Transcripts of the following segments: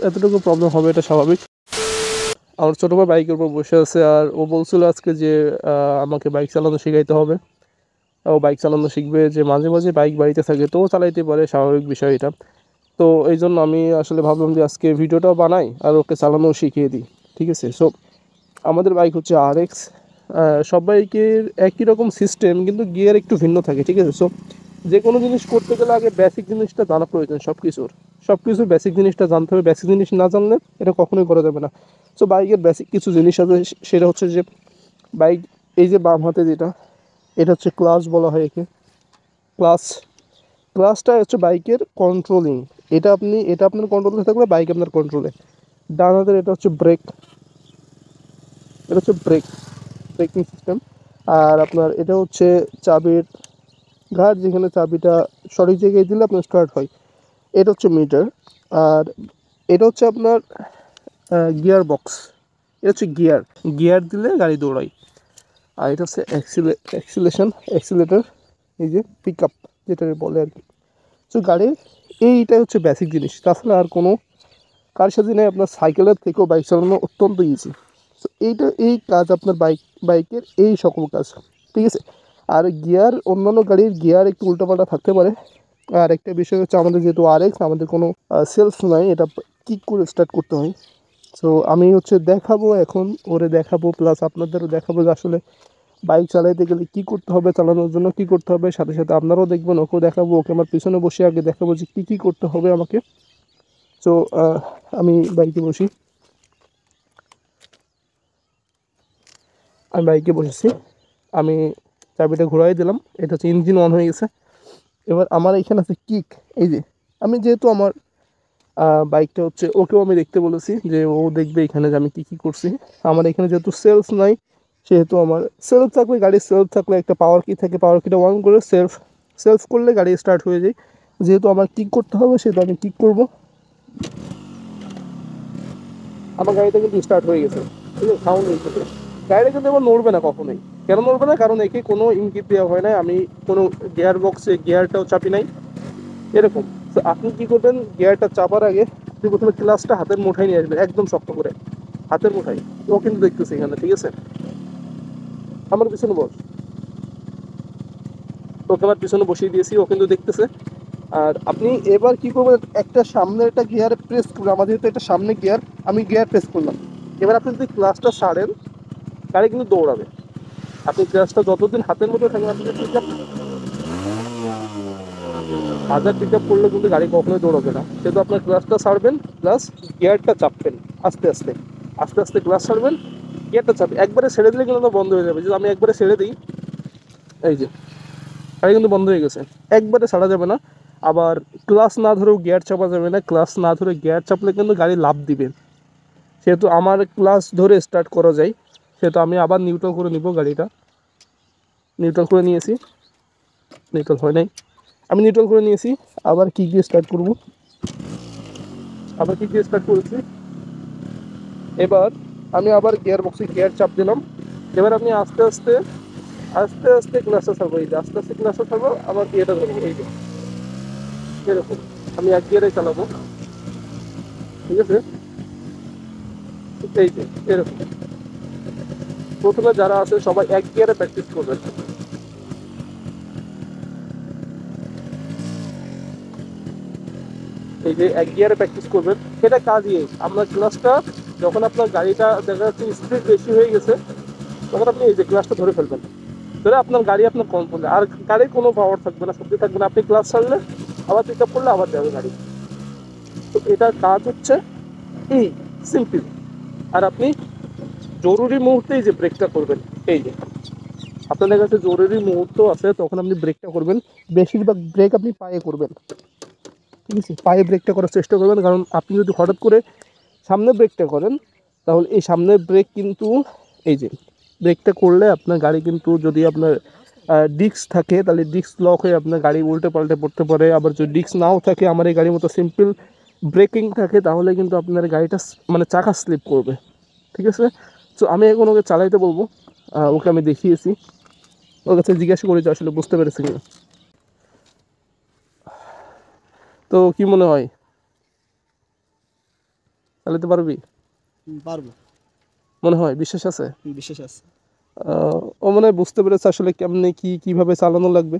এতটুকু প্রবলেম হবে, এটা স্বাভাবিক। আমার ছোটো ভাই বাইকের উপর বসে আছে, আর ও বলছিল আজকে যে আমাকে বাইক চালানো শেখাইতে হবে। ও বাইক চালানো শিখবে, যে মাঝে মাঝে বাইক বাড়িতে থাকে তো ও চালাইতে পারে, স্বাভাবিক বিষয় এটা। তো এই জন্য আমি আসলে ভাবলাম যে আজকে ভিডিওটাও বানাই আর ওকে চালানোও শিখিয়ে দিই। ঠিক আছে, সো আমাদের বাইক হচ্ছে RX। সব বাইকের একই রকম সিস্টেম, কিন্তু গিয়ার একটু ভিন্ন থাকে। ঠিক আছে, সো যে কোনো জিনিস করতে গেলে আগে বেসিক জিনিসটা জানা প্রয়োজন। সব কিছুর বেসিক জিনিসটা জানতে হবে। বেসিক জিনিস না জানলে এটা কখনোই করা যাবে না। সো বাইকের বেসিক কিছু জিনিস আছে, সেটা হচ্ছে যে বাইক, এই যে বাম হাতে যেটা, এটা হচ্ছে ক্লাচ বলা হয় একে। ক্লাচ ক্লাচটা হচ্ছে বাইকের কন্ট্রোলিং। এটা আপনার কন্ট্রোলে থাকলে বাইক আপনার কন্ট্রোলে। ডান হাতের এটা হচ্ছে ব্রেক, এটা হচ্ছে ব্রেকিং সিস্টেম। আর আপনার এটা হচ্ছে চাবির ঘাট, যেখানে চাবিটা সঠিক জায়গায় দিলে আপনার স্টার্ট হয়। এটা হচ্ছে মিটার। আর এটা হচ্ছে আপনার গিয়ার বক্স। এটা হচ্ছে গিয়ার দিলে গাড়ি দৌড়ায়। আর এটা হচ্ছে অ্যাক্সিলেটর, এই যে পিক আপ যেটা বলে আর কি। সো গাড়ির এইটাই হচ্ছে বেসিক জিনিস, তাছাড়া আর কোনো কার সাথে নেই। আপনার সাইকেলের থেকেও বাইক চালানো অত্যন্ত ইজি। সো এই কাজ আপনার বাইকের এই সকল কাজ। ঠিক আছে। আর গিয়ার, অন্যান্য গাড়ির গিয়ার একটু উল্টোপাল্টা থাকতে পারে। আর একটা বিষয় হচ্ছে, আমাদের যেহেতু RX, আমাদের কোনো সেলফ নাই, এটা কিক করে স্টার্ট করতে হয়। সো আমি হচ্ছে দেখাবো এখন, ওরে দেখাবো, প্লাস আপনাদেরও দেখাবো যে আসলে বাইক চালাইতে গেলে কী করতে হবে, চালানোর জন্য কী করতে হবে। সাথে সাথে আপনারাও দেখবেন, ওকেও দেখাবো। ওকে আমার পিছনে বসে আগে দেখাবো যে কী করতে হবে আমাকে। সো আমি বাইকে বসি, আমি বাইকে বসেছি। আমি চাবিটা ঘুরাই দিলাম, এটা হচ্ছে ইঞ্জিন অন হয়ে গেছে। এবার আমার এখানে আছে কিক। এই যে আমি যেহেতু আমার বাইকটা হচ্ছে, ওকেও আমি দেখতে বলেছি যে ও দেখবে এখানে যে আমি কী করছি। আমার এখানে যেহেতু সেলফ নাই, সেহেতু আমার সেলফ থাকলে, গাড়ির সেলফ থাকলে একটা পাওয়ার কি থাকে, পাওয়ার কিটা অন করে সেলফ করলে গাড়ি স্টার্ট হয়ে যায়। যেহেতু আমার কিক করতে হবে, সেহেতু আমি কিক করব। আমার গাড়িটা কিন্তু স্টার্ট হয়ে গেছে, ঠিক আছে, সাউন্ড হয়েছে। গাড়িটা কিন্তু এবার নড়বে না কখনোই। কেন নড়বে না? কারণ একে কোনো ইঙ্গিত দেওয়া হয় না, আমি কোনো গিয়ার বক্সে গিয়ারটাও চাপি নাই, এরকম। তো আপনি কী করবেন, গিয়ারটা চাপার আগে আপনি প্রথমে ক্লাচটা হাতের মুঠায় নিয়ে আসবেন, একদম শক্ত করে হাতের মুঠায়। ও কিন্তু দেখতেছে এখানে, ঠিক আছে, আমার পিছনে বস। ওকে আমার পিছনে বসিয়ে দিয়েছি, ও কিন্তু দেখতেছে। আর আপনি এবার কী করবেন, একটা সামনের একটা গিয়ারে প্রেস করবেন। আমাদের যেহেতু এটা সামনে গিয়ার, আমি গিয়ার প্রেস করলাম। এবার আপনি যদি ক্লাচটা ছাড়েন, গাড়ি কিন্তু দৌড়াবে। আপনি ক্লাচটা যতদিন হাতের মধ্যে থাকবেন, আপনি পিক আপ করলে কিন্তু গাড়ি কখনোই দৌড়াবে না। সেহেতু আপনার ক্লাচটা ছাড়বেন, প্লাস গিয়ারটা চাপবেন আস্তে আস্তে। আস্তে আস্তে ক্লাচ ছাড়বেন, গিয়ারটা চাপবেন। একবারে ছেড়ে দিলে কিন্তু বন্ধ হয়ে যাবে। যদি আমি একবারে ছেড়ে দিই, এই যে গাড়ি কিন্তু বন্ধ হয়ে গেছে। একবারে ছাড়া যাবে না। আবার ক্লাচ না ধরেও গিয়ার চাপা যাবে না। ক্লাচ না ধরে গিয়ার চাপলে কিন্তু গাড়ি লাফ দিবে। সেহেতু আমার ক্লাচ ধরে স্টার্ট করা যায়, সেহেতু আমি আবার নিউট্রাল করে নিব। গাড়িটা নিউট্রাল করে নিয়েছি, নিউট্রাল হয় নাই, আমি নিউট্রাল করে নিয়েছি। আবার কিক দিয়ে স্টার্ট করব, আবার কিক দিয়ে স্টার্ট করেছি। এবার আমি আবার গিয়ার বক্সে গিয়ার চাপ দিলাম। এবার আমি আস্তে আস্তে আস্তে আস্তে ক্লাসটা ছাড়বো। এই যে আস্তে আস্তে ক্লাসটা ছাড়বো, আবার গিয়ারটা ধরবো। এই যে এরকম আমি এক গিয়ারে চালাবো, ঠিক আছে। এই যে এরকম প্রথমে যারা আছে সবাই এক গিয়ারে প্র্যাকটিস করবেন। এই যে এক গিয়ারে প্র্যাকটিস করবেন, সেটা কাজই। আপনার ক্লাসটা যখন আপনার গাড়িটা দেখা যাচ্ছে স্পিড বেশি হয়ে গেছে, তখন আপনি এই যে ক্লাসটা ধরে ফেলবেন। ধরে আপনার গাড়ি আপনার কন্ট্রোলে, আর গাড়ির কোনো পাওয়ার থাকবে না, শক্তি থাকবে না। আপনি ক্লাস ছাড়লে আবার পিক আপ করলে আবার যাবে গাড়ি। তো এটার কাজ হচ্ছে এই সিম্পল। আর আপনি জরুরি মুহূর্তে এই যে ব্রেকটা করবেন, এই যে আপনাদের কাছে জরুরি মুহূর্ত আছে, তখন আপনি ব্রেকটা করবেন। বেশিরভাগ ব্রেক আপনি পায়ে করবেন, ঠিক আছে। পায়ে ব্রেকটা করার চেষ্টা করবেন, কারণ আপনি যদি হঠাৎ করে সামনে ব্রেকটা করেন, তাহলে এই সামনের ব্রেক কিন্তু, এই যে ব্রেকটা করলে আপনার গাড়ি কিন্তু, যদি আপনার ডিস্ক থাকে তাহলে ডিস্ক লক হয়ে আপনার গাড়ি উল্টে পাল্টে পড়তে পারে। আবার যদি ডিস্ক নাও থাকে, আমার এই গাড়ির মতো সিম্পল ব্রেকিং থাকে, তাহলে কিন্তু আপনার গাড়িটা মানে চাকা স্লিপ করবে, ঠিক আছে। সো আমি এখন ওকে চালাইতে বলবো। ওকে আমি দেখিয়েছি, ওর কাছে জিজ্ঞাসা করেছি আসলে বুঝতে পেরেছি কিনা। তো কি মনে হয়? চালাতে পারবি? পারবো, মনে হয়, বিশ্বাস আছে? বিশ্বাস আছে। ও মনে হয় বুঝতে পেরেছে আসলে কেমনে কিভাবে চালানো লাগবে।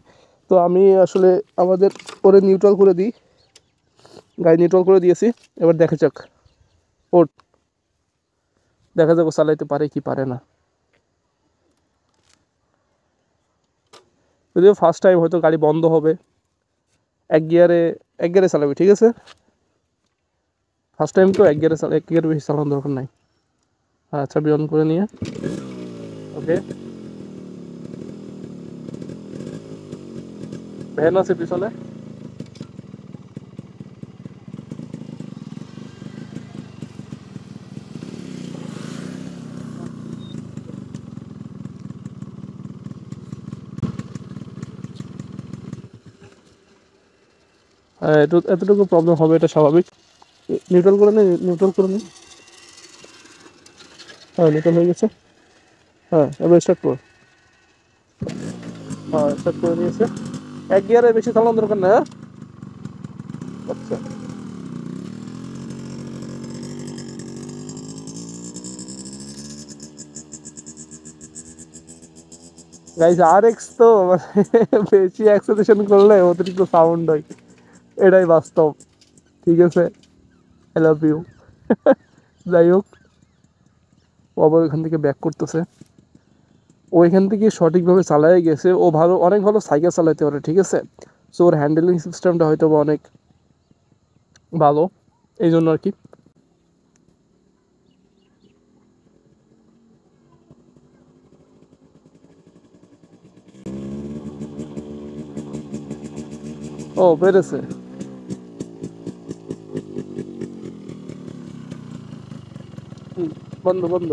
তো আমি আসলে আমাদের ওরে নিউট্রাল করে দিই, গাড়ি নিউট্রাল করে দিয়েছি। এবার দেখা যাক, ওর দেখা যাক ও চালাইতে পারে কি পারে না। যদিও ফার্স্ট টাইম হয়তো গাড়ি বন্ধ হবে, এক গিয়ারে চালাবি, ঠিক আছে? ফার্স্ট টাইম তো এক গিয়ারে বেশি চালানোর দরকার নাই। হ্যাঁ, চাবি অন করে নিয়ে, ওকে। ভ্যান আছে পিছনে। হ্যাঁ, এতটুকু প্রবলেম হবে, এটা স্বাভাবিক। নিউট্রাল করে নে, নিউট্রাল করে নে। হ্যাঁ, নিউট্রাল হয়ে গেছে। হ্যাঁ, এবার স্টার্ট কর। হ্যাঁ, স্টার্ট করে নিয়েছে। এক গিয়ারে বেশি চালানোর দরকার না। আচ্ছা, গাইজ RX তো মানে বেশি অ্যাক্সেলারেশন করলে অতিরিক্ত সাউন্ড হয়, এটাই বাস্তব, ঠিক আছে? I love you. যাই হোক, ও আবার ওইখান থেকে ব্যাক করতেছে। ও এখান থেকে সঠিকভাবে চালাই গেছে, ও অনেক ভালো সাইকেল চালাতে পারে, ঠিক আছে? সো ওর হ্যান্ডেলিং সিস্টেমটা হয়তো বা অনেক ভালো, এই জন্য আর কি। ও পেরেছে। বন্ধ বন্ধ।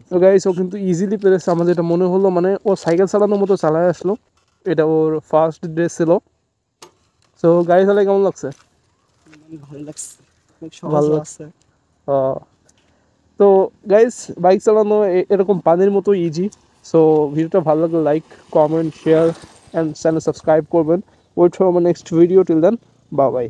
তো গাইস, ও কিন্তু ইজিলি পেরেছে, আমার যেটা মনে হলো, মানে ও সাইকেল চালানোর মতো চালায় আসলো। এটা ওর ফার্স্ট ডে ছিল। সো গাড়ি চালায় কেমন লাগছে? ভালো লাগছে, ভালো লাগছে। তো গাইস, বাইক চালানো এরকম পানির মতো ইজি। সো ভিডিওটা ভালো লাগলে like, comment, share and channel subscribe করবেন। Wait for my next video, till then, bye by.